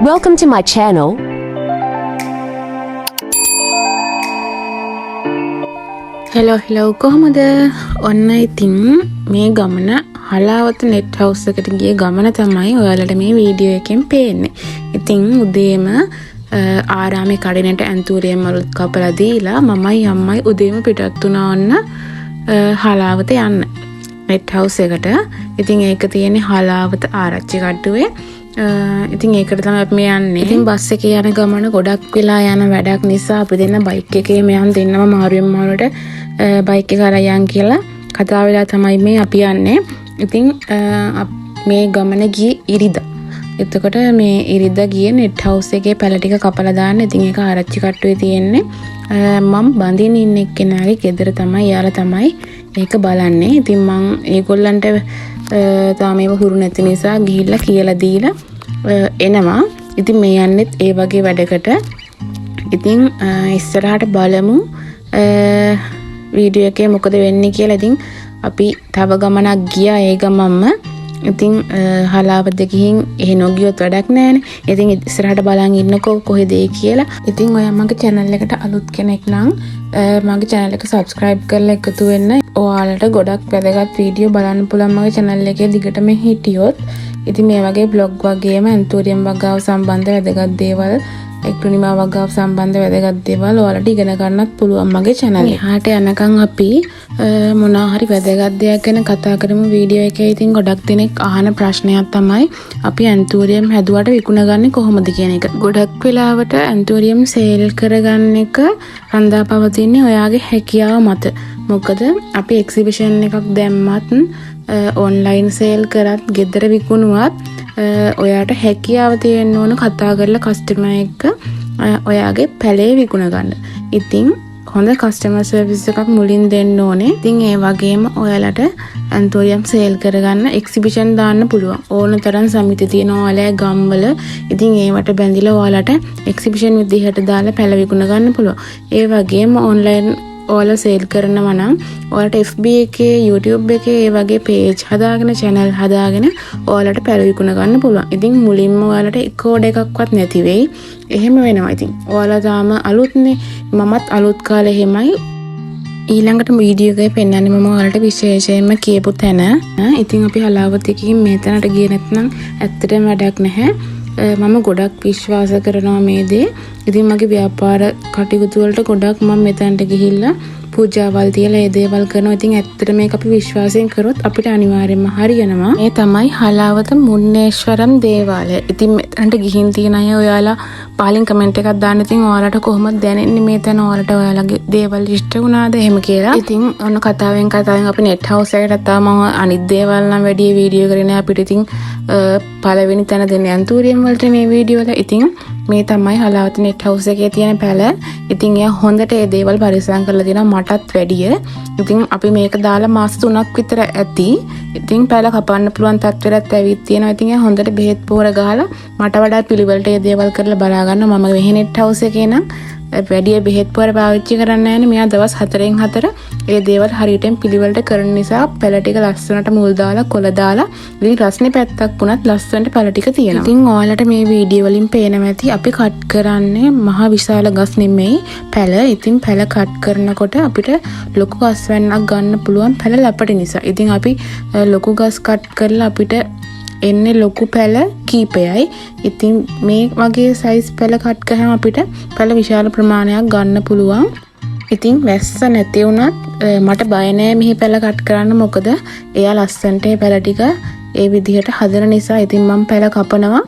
Welcome to my channel. hello කොහමද? ඔන්න ඉතින් මේ ගමන හලාවත net house එකට ගිය ගමන තමයි ඔයාලට මේ වීඩියෝ එකෙන් පේන්නේ. ඉතින් උදේම ආරාමේ කඩේනට ඇන්තූරියම් වල කපලා දීලා මමයි අම්මයි උදේම පිටත් වුණා ඔන්න හලාවත යන්න net house එකට. ඉතින් ඒක තියෙන්නේ හලාවත ආරච්චි කට්ටුවේ. ඉතින් ඒකට තමයි අපි යන්නේ. ඉතින් බස් එකේ යන ගමන ගොඩක් වෙලා යන වැඩක් නිසා අපි දෙන්න බයික් එකේ මෙයන් දෙන්නම මාරුවෙන් මාරුවට බයික් එක අරන් යන් කියලා කතා වෙලා තමයි මේ අපි යන්නේ. ඉතින් මේ ගමන ගියේ ඉරිදා. එතකොට මේ ඉරිදා ගියේ net house එකේ පැල ටික කපලා දාන්න. ඉතින් ඒක ආරච්චි කට්ටුවේ තියෙන්නේ. මම බඳින්න ඉන්න එක්කෙනාගේ ගෙදර තමයි යාලා තමයි ඒක බලන්නේ. ඉතින් මම ඒගොල්ලන්ට තාම මේව හුරු නැති නිසා ගිහිල්ලා කියලා දීලා එනවා. ඉතින් මේ යන්නෙත් ඒ වගේ වැඩකට. ඉතින් ඉස්සරහට බලමු වීඩියෝ එකේ මොකද වෙන්නේ කියලා. ඉතින් අපි තව ගමනක් ගියා ඒ ගමන්ම. ඉතින් හලාවත ගිහින් එහෙ නොගියොත් වැඩක් නැහැනේ. ඉතින් ඉස්සරහට බලන් ඉන්නකෝ කොහෙද ඒ කියලා. ඉතින් ඔයා මගේ channel එකට අලුත් කෙනෙක් නම් මගේ channel එක subscribe කරලා එකතු වෙන්න. ඔයාලට ගොඩක් වැදගත් වීඩියෝ බලන්න පුළුවන් මගේ channel එකේ දිගටම හිටියොත්. ඉතින් මේ වගේ vlog වගේම ඇන්තෝරියම් වගාව සම්බන්ධ වැදගත් දේවල්, එක්ටුනිමා වගාව සම්බන්ධ වැදගත් දේවල් ඔයාලට ඉගෙන ගන්නත් පුළුවන් මගේ channel එකේ. එහාට යනකම් අපි මොනවා හරි වැදගත් දෙයක් ගැන කතා කරමු වීඩියෝ එකේ. ඉතින් ගොඩක් දෙනෙක් අහන ප්‍රශ්නයක් තමයි අපි ඇන්තෝරියම් හැදුවට විකුණගන්නේ කොහොමද කියන එක. ගොඩක් වෙලාවට ඇන්තෝරියම් සේල් කරගන්න එක රඳාපවතින්නේ ඔයාගේ හැකියාව මත. මොකද අපි එක්සිබිෂන් එකක් දැම්මත් ඔන්ලයින් සේල් කරත් ගෙදර විකුණුවත් ඔයාට හැකියාව තියෙන්න ඕන කතා කරලා කස්ටමර් එක්ක ඔයාගේ පැලේ විකුණ ගන්න. ඉතින් හොඳ කස්ටමර් සර්විස් එකක් මුලින් දෙන්න ඕනේ. ඉතින් ඒ වගේම ඔයාලට ඇන්තෝරියම් සේල් කරගන්න එක්සිබිෂන් දාන්න පුළුවන්. ඕන තරම් සමිති තියෙනවා ඔයාලගේ ගම්වල. ඉතින් ඒවට බැඳිලා ඔයාලට එක්සිබිෂන් විදිහට දාලා පැල විකුණ ගන්න පුළුවන්. ඒ වගේම ඔන්ලයින් ඔයාලා සේල් කරනවා නම් ඔයාලට FB එකේ YouTube එකේ ඒ වගේ page හදාගෙන channel හදාගෙන ඔයාලට පැල විකුණ ගන්න පුළුවන්. ඉතින් මුලින්ම ඔයාලට කෝඩ් එකක්වත් නැති වෙයි. එහෙම වෙනවා. ඉතින් ඔයාලා තාම අලුත්නේ. මමත් අලුත් කාලේ එහෙමයි. ඊළඟට වීඩියෝ එකේ පෙන්නන්නේ මම ඔයාලට විශේෂයෙන්ම කියපු තැන. ඉතින් අපි හලාවතකින් මේ තැනට ගියේ නැත්නම් ඇත්තටම වැඩක් නැහැ. මම ගොඩක් විශ්වාස කරනවා මේ දේ. ඉතින් මගේ ව්‍යාපාර කටයුතු වලට ගොඩක් මම මෙතනට ගිහිල්ලා පූජාවල් තියලා ඒ දේවල් කරනවා. ඉතින් ඇත්තට මේක අපි විශ්වාසයෙන් කරොත් අපිට අනිවාර්යයෙන්ම හරියනවා. මේ තමයි හලාවත මුන්නේශ්වරම් දේවාලය. ඉතින් මෙතනට ගිහින් තියෙන අය ඔයාලා පහලින් කමෙන්ට් එකක් දාන්න. ඉතින් ඔයාලට කොහොමද දැනෙන්නේ මේ තැන ඔයාලට ඔයාලගේ දේවල් ඉෂ්ට වුණාද එහෙම කියලා. ඉතින් ඔන්න කතාවෙන් අපි net house එකට තාම අනිත් දේවල් නම් වැඩි වීඩියෝ කරේ නෑ. අපිට ඉතින් පළවෙනි තැන දෙන්නේ ඇන්තූරියම් වලට මේ වීඩියෝ වල. ඉතින් මේ තමයි හලාවත net house එකේ තියෙන පැල. ඉතින් එයා හොඳට ඒ දේවල් පරිස්සම් කරලා තියෙනවා මටත් වැඩිය. ඉතින් අපි මේක දාලා මාස 3ක් විතර ඇති. ඉතින් පැල කපන්න පුළුවන් තත්ත්වෙට ඇවිත් තියෙනවා. ඉතින් එයා හොඳට බෙහෙත් පොර ගහලා මට වඩා පිළිවෙලට ඒ දේවල් කරලා බලා ගන්නවා. මම මෙහි net house එකේ නම් වැඩි බෙහෙත් පොර පාවිච්චි කරන්නේ නැහැ නේ. මෙයා දවස් 4න් 4 ඒ දේවල් හරියටම පිළිවෙලට කරන නිසා පැල ටික ලස්සනට මුල් දාලා කොළ දාලා ඉතින් රස්නේ පැත්තක් වුණත් ලස්සනට පැල ටික තියෙනවා. ඉතින් ඔයාලට මේ වීඩියෝ වලින් පේනවා ඇති අපි කට් කරන්නේ මහා විශාල ගස් නෙමෙයි පැල. ඉතින් පැල කට් කරනකොට අපිට ලොකු ගස් වැන්නක් ගන්න පුළුවන් පැල ලපටි නිසා. ඉතින් අපි ලොකු ගස් කට් කරලා අපිට එන්නේ ලොකු පැල කීපයයි. ඉතින් මේ වගේ සයිස් පැල කට් කරාම අපිට පැල විශාල ප්‍රමාණයක් ගන්න පුළුවන්. ඉතින් වැස්ස නැති වුණත් මට බය නෑ මෙහි පැල කට් කරන්න. මොකද එයා ලස්සන්ට ඒ පැල ටික ඒ විදිහට හදන නිසා. ඉතින් මම පැල කපනවා.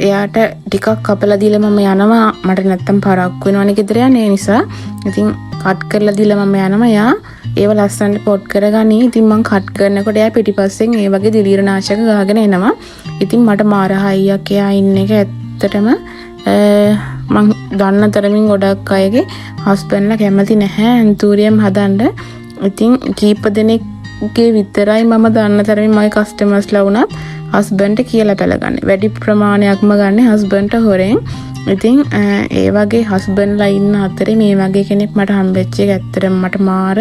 එයාට ටිකක් කපලා දීලා මම යනවා. මට නැත්තම් පරක්කු වෙනවනේ ගෙදර යන්නේ. ඒ නිසා ඉතින් කට් කරලා දීලා මම යනවා. එයා ඒව ලස්සනට පොට් කරගනි. ඉතින් මම කට් කරනකොට එයා පිටිපස්සෙන් ඒ වගේ දිලීරනාශක ගහගෙන එනවා. ඉතින් මට මාර හයියක් එයා ඉන්න එක ඇත්තටම මං දන්න තරමින් ගොඩක් අයගේ හස්බන්ඩ්ලා කැමති නැහැ ඇන්තූරියම් හදන්න. ඉතින් කීප දෙනෙක්ගේ විතරයි මම දන්න තරමින් මගේ කස්ටමර්ස්ලා වුණත් හස්බන්ඩ්ට කියලා පැලගන්නේ. වැඩි ප්‍රමාණයක්ම ගන්න හස්බන්ඩ්ට හොරෙන්. ඉතින් ඒ වගේ හස්බන්ඩ්ලා ඉන්න අතරේ මේ වගේ කෙනෙක් මට හම්බෙච්ච එක ඇත්තටම මට මාර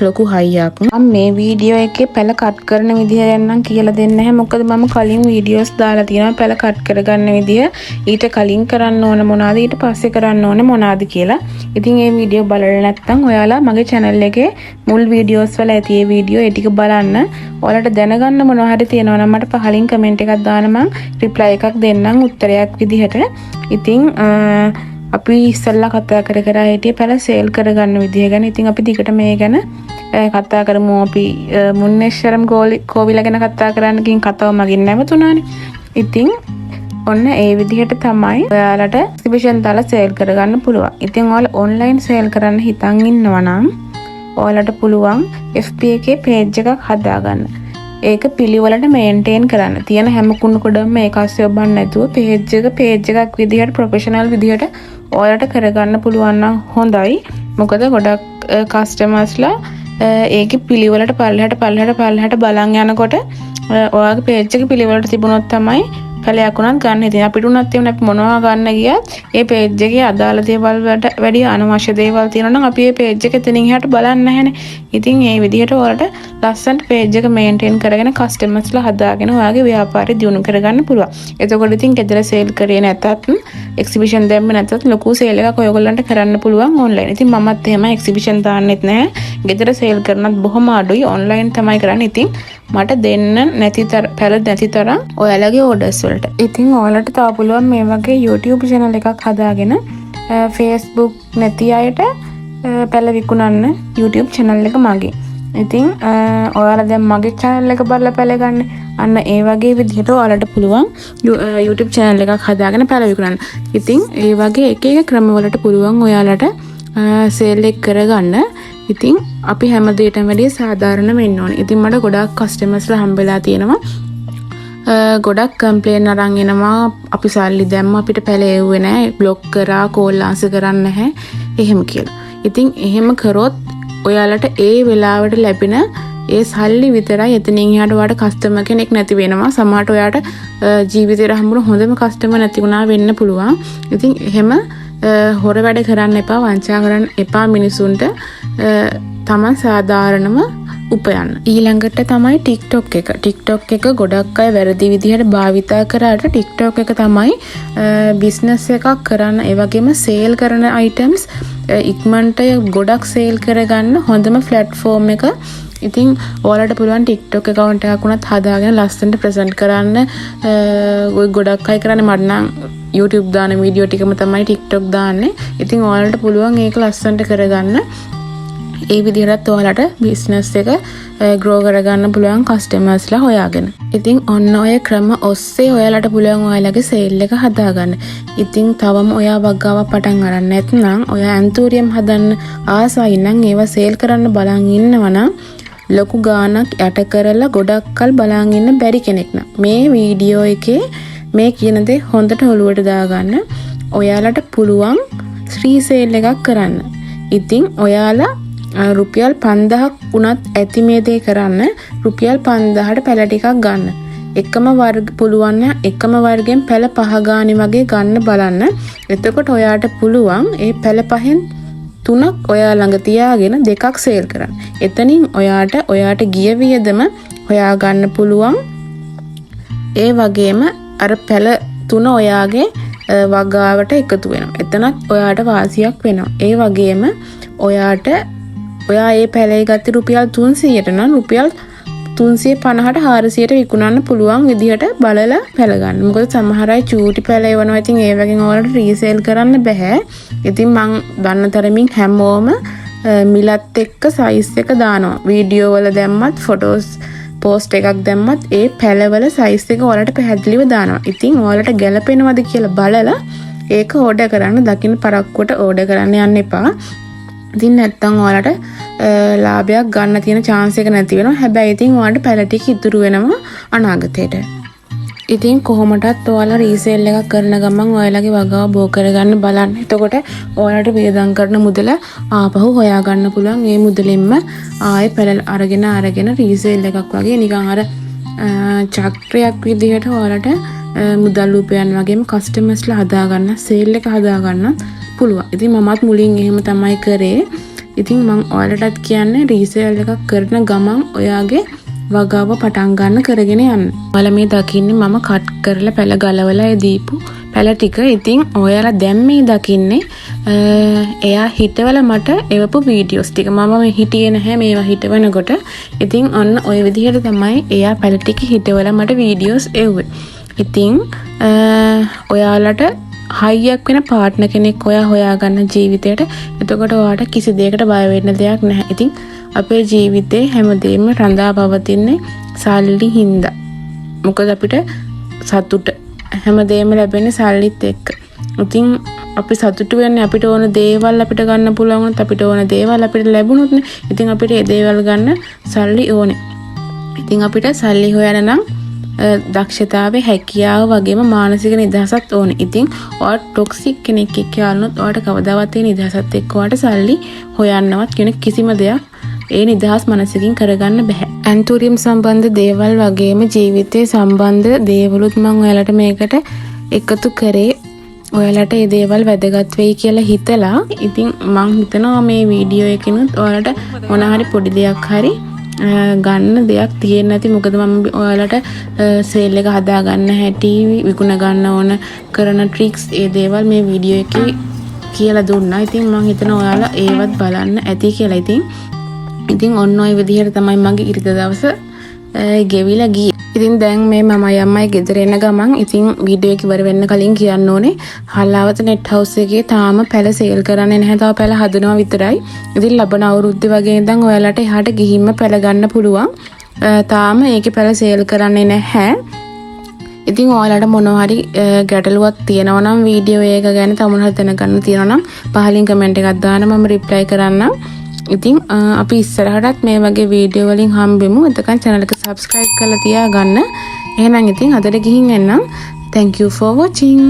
ලොකු හයියක්. මම මේ වීඩියෝ එකේ පැල කට් කරන විදිය යන්නම් කියලා දෙන්නේ නැහැ. මොකද මම කලින් වීඩියෝස් දාලා තියෙනවා පැල කට් කරගන්න විදිය. ඊට කලින් කරන්න ඕන මොනවාද ඊට පස්සේ කරන්න ඕන මොනවාද කියලා. ඉතින් මේ වීඩියෝ බලලා නැත්නම් ඔයාලා මගේ channel එකේ මුල් වීඩියෝස් වල ඇති මේ වීඩියෝ ඒ ටික බලන්න. ඔයාලට දැනගන්න මොනවා හරි තියෙනවා නම් මට පහලින් කමෙන්ට් එකක් දාන්න මම රිප්ලයි එකක් දෙන්නම් උත්තරයක් විදිහට. ඉතින් අපි ඉස්සල්ලා කතා කර හිටියේ පැල සේල් කරගන්න විදිය ගැන. ඉතින් අපි දිගට මේ ගැන කතා කරමු. අපි මුන්නේශ්වරම් කෝවිල ගැන කතා කරන්න ගින් කතාව මගින් නැවතුණානේ. ඉතින් ඔන්න ඒ විදිහට තමයි ඔයාලට එක්සිබිෂන් දාලා සේල් කරගන්න පුළුවන්. ඉතින් ඔයාලා ඔන්ලයින් සේල් කරන්න හිතන් ඉන්නවා නම් ඔයාලට පුළුවන් FB එකේ page එකක් හදාගන්න. ඒක පිළිවෙලට මේන්ටේන් කරන්න. තියෙන හැම කුණු කොටම මේක ASCII ඔබන්න නැතුව page එකක් විදිහට ප්‍රොෆෙෂනල් විදිහට ඔයාලට කරගන්න පුළුවන් නම් හොඳයි. මොකද ගොඩක් කස්ටමර්ස්ලා ඒකේ පිළිවෙලට පල්ලෙහාට බලන් යනකොට ඔයාගේ page එක පිළිවෙලට තිබුණොත් තමයි පැලයක් උනත් ගන්න. ඉතින් අපිට උනත් එන්න අපි මොනවා ගන්න ගියත් ඒ page එකේ අදාළ දේවල් වලට වැඩි අනවශ්‍ය දේවල් තියෙනවා නම් අපි ඒ page එක එතනින් එහාට බලන්නේ නැහැනේ. ඉතින් මේ විදිහට ඔයාලට ලස්සනට page එක මේන්ටේන් කරගෙන කස්ටමර්ස්ලා හදාගෙන ඔයාගේ ව්‍යාපාරය දියුණු කරගන්න පුළුවන්. එතකොට ඉතින් ගෙදර සේල් කරේ නැතත් එක්සිබිෂන් දැම්මේ නැතත් ලොකු සේල් එකක් ඔයගොල්ලන්ට කරන්න පුළුවන් ඔන්ලයින්. ඉතින් මමත් එහෙම එක්සිබිෂන් දාන්නෙත් නැහැ. ගෙදර සේල් කරනත් බොහොම අඩුයි. ඔන්ලයින් තමයි කරන්නේ. ඉතින් මට දෙන්න පැල නැති තරම් ඔයාලගේ ඕඩර්ස් වලට. ඉතින් ඔයාලට තව පුළුවන් මේ වගේ YouTube channel එකක් හදාගෙන Facebook නැති අයට පැල විකුණන්න YouTube channel එක මගේ. ඉතින් ඔයාලා දැන් මගේ channel එක බලලා පැල ගන්න. අන්න ඒ වගේ විදිහට ඔයාලට පුළුවන් YouTube channel එකක් හදාගෙන පැල විකුණන්න. ඉතින් ඒ වගේ එක ක්‍රම වලට පුළුවන් ඔයාලට සේල් එක කරගන්න. ඉතින් අපි හැම දෙයකටම වැඩිය සාධාරණ වෙන්න ඕනේ. ඉතින් මට ගොඩාක් කස්ටමර්ස්ලා හම්බෙලා තියෙනවා. ගොඩක් කම්ප්ලේන් අරන් එනවා අපි සල්ලි දැම්ම අපිට පැල එව්වේ නැහැ, බ්ලොක් කරා, කෝල් ආන්සර් කරන්නේ නැහැ එහෙම කියලා. ඉතින් එහෙම කරොත් ඔයාලට ඒ වෙලාවට ලැබෙන ඒ සල්ලි විතරයි එතනින් එහාට ඔයාලට කස්ටමර් කෙනෙක් නැති වෙනවා. සමහරට ඔයාලට ජීවිතේට හම්බුන හොඳම කස්ටමර් නැති වුණා වෙන්න පුළුවන්. ඉතින් එහෙම හොර වැඩ කරන්න එපා, වංචා කරන්න එපා මිනිසුන්ට. තමන් සාධාරණව උපයන්න. ඊළඟට තමයි TikTok එක. TikTok එක ගොඩක් අය වැරදි විදිහට භාවිතා කරාට TikTok එක තමයි බිස්නස් එකක් කරන්න, ඒ වගේම සේල් කරන අයිටම්ස් ඉක්මනට ගොඩක් සේල් කරගන්න හොඳම platform එක. ඉතින් ඔයාලට පුළුවන් TikTok account එකක් උනත් හදාගෙන ලස්සනට present කරන්න. ඔය ගොඩක් අය කරන්නේ මට නම් YouTube දාන වීඩියෝ ටිකම තමයි TikTok දාන්නේ. ඉතින් ඔයාලට පුළුවන් ඒක ලස්සනට කරගන්න. ඒ විදිහට ඔයාලට බිස්නස් එක grow කරගන්න පුළුවන් කස්ටමර්ස්ලා හොයාගෙන. ඉතින් ඔන්න ඔය ක්‍රම ඔස්සේ ඔයාලට පුළුවන් ඔයාලගේ සේල් එක හදාගන්න. ඉතින් තවම ඔයා වගාව පටන් අරන් නැත්නම් ඔයා ඇන්තූරියම් හදන්න ආසයි නම් ඒවා සේල් කරන්න බලන් ඉන්නවනම් ලොකු ගාණක් යට කරලා ගොඩක් කල් බලන් ඉන්න බැරි කෙනෙක් නම් මේ වීඩියෝ එකේ මේ කියන දේ හොඳට ඔලුවට දාගන්න. ඔයාලට පුළුවන් ෆ්‍රී සේල් එකක් කරන්න. ඉතින් ඔයාලා රුපියල් 5000ක් වුණත් ඇති මේ දේ කරන්න. රුපියල් 5000ට පැල ටිකක් ගන්න. එකම වර්ග පුළුවන් එකම වර්ගයෙන් පැල 5 ගානේ වගේ ගන්න බලන්න. එතකොට ඔයාට පුළුවන් ඒ පැල 5න් 3ක් ඔයා ළඟ තියාගෙන 2ක් සේල් කරන්න. එතනින් ඔයාට ගිය වියදම හොයා ගන්න පුළුවන්. ඒ වගේම අර පැල 3 ඔයාගේ වගාවට එකතු වෙනවා. එතනත් ඔයාට වාසියක් වෙනවා. ඒ වගේම ඔයා ඒ පැලේ ගත්තේ රුපියල් 300ට නම් රුපියල් 350ට 400ට විකුණන්න පුළුවන් විදිහට බලලා පැල ගන්න. මොකද සමහර අය චූටි පැල එවනවා. ඉතින් ඒ වගේ ඔයාලට රීසේල් කරන්න බෑ. ඉතින් මං දන්න තරමින් හැමෝම මිලත් එක්ක සයිස් එක දානවා. වීඩියෝ වල දැම්මත් ෆොටෝස් පෝස්ට් එකක් දැම්මත් ඒ පැලවල සයිස් එක ඔයාලට පැහැදිලිව දානවා. ඉතින් ඔයාලට ගැලපෙනවද කියලා බලලා ඒක ඕඩර් කරන්න. දකින්න පරක්කුවට ඕඩර් කරන්න යන්න එපා. ඉතින් නැත්තම් ඔයාලට ලාභයක් ගන්න තියෙන chance එක නැති වෙනවා. හැබැයි ඉතින් ඔයාලට පැල ටික ඉතුරු වෙනවා අනාගතේට. ඉතින් කොහොමටත් ඔයාලා රීසේල් එකක් කරන ගමන් ඔයාලගේ වගාව බෝ කරගන්න බලන්න. එතකොට ඔයාලට වියදම් කරන මුදල ආපහු හොයා ගන්න පුළුවන්. මේ මුදලින්ම ආයෙ පැල අරගෙන රීසේල් එකක් වගේ නිකන් අර චක්‍රයක් විදිහට ඔයාලට මුදල් උපයන්න වගේම කස්ටමර්ස්ලා හදාගන්න, සේල් එක හදාගන්න පුළුවන්. ඉතින් මමත් මුලින් එහෙම තමයි කරේ. ඉතින් මම ඔයාලටත් කියන්නේ රීසේල් එකක් කරන ගමන් ඔයාගේ වගාව පටන් ගන්න කරගෙන යන්න. ඔයාලා මේ දකින්නේ මම කට් කරලා පැල ගලවලා දීපු පැල ටික. ඉතින් ඔයාලා දැන් මේ දකින්නේ එයා හිටවල මට එවපු වීඩියෝස් ටික. මම මේ හිටියේ නැහැ මේවා හිටවනකොට. ඉතින් ඔන්න ඔය විදිහට තමයි එයා පැල ටික හිටවල මට වීඩියෝස් එව්වේ. ඉතින් ඔයාලට හයියක් වෙන පාර්ට්නර් කෙනෙක් හොයාගන්න ජීවිතේට. එතකොට ඔයාලට කිසි දෙයකට බය වෙන්න දෙයක් නැහැ. ඉතින් අපේ ජීවිතේ හැමදේම රඳා පවතින්නේ සල්ලි හින්දා. මොකද අපිට සතුට හැමදේම ලැබෙන්නේ සල්ලිත් එක්ක. ඉතින් අපි සතුටු වෙන්නේ අපිට ඕන දේවල් අපිට ගන්න පුළුවන් වුණත් අපිට ඕන දේවල් අපිට ලැබුණොත් නේ. ඉතින් අපිට ඒ දේවල් ගන්න සල්ලි ඕනේ. ඉතින් අපිට සල්ලි හොයන්න නම් දක්ෂතාවයේ හැකියාව වගේම මානසික නිදහසත් ඕනේ. ඉතින් ඔයාට ටොක්සික් කෙනෙක් එක්ක යාළුවොත් ඔයාට කවදාවත් ඒ නිදහසත් එක්ක ඔයාට සල්ලි හොයන්නවත් කියන කිසිම දෙයක් ඒ නිදහස් මනසකින් කරගන්න බෑ. ඇන්තූරියම් සම්බන්ධ දේවල් වගේම ජීවිතේ සම්බන්ධ දේවලුත් මම ඔයාලට මේකට එකතු කරේ. ඔයාලට මේ දේවල් වැදගත් වෙයි කියලා හිතලා. ඉතින් මම හිතනවා මේ වීඩියෝ එකකිනුත් ඔයාලට මොන හරි පොඩි දෙයක් හරි ගන්න දෙයක් තියෙන්නේ නැති. මොකද මම ඔයාලට සේල් එක හදා ගන්න හැටි විකුණ ගන්න ඕන කරන ට්‍රික්ස් ඒ දේවල් මේ වීඩියෝ එකේ කියලා දුන්නා. ඉතින් මම හිතනවා ඔයාලා ඒවත් බලන්න ඇති කියලා. ඉතින් ඔන්න ඔය විදිහට තමයි මගේ ඉරිදා දවස ගෙවිලා ගියේ. ඉතින් දැන් මේ මමයි අම්මයි ගෙදර එන ගමන් ඉතින් වීඩියෝ එක ඉවර වෙන්න කලින් කියන්න ඕනේ හලාවත නෙට් හවුස් එකේ තාම පැල සේල් කරන්නේ නැහැ. තාම පැල හදනවා විතරයි. ඉතින් ලබන අවුරුද්දේ වගේ ඉඳන් ඔයාලට එහාට ගිහින්ම පැල ගන්න පුළුවන්. තාම ඒකේ පැල සේල් කරන්නේ නැහැ. ඉතින් ඔයාලට මොනවා හරි ගැටලුවක් තියෙනවා නම් වීඩියෝ එක ගැන තව මොනවා හරි දැනගන්න තියෙනවා නම් පහලින් කමෙන්ට් එකක් දාන්න මම රිප්ලයි කරන්නම්. ඉතින් අපි ඉස්සරහටත් මේ වගේ වීඩියෝ වලින් හම්බෙමු. එතකන් channel එක subscribe කරලා තියාගන්න. එහෙනම් ඉතින් අදට ගිහින් එන්නම්. Thank you for watching.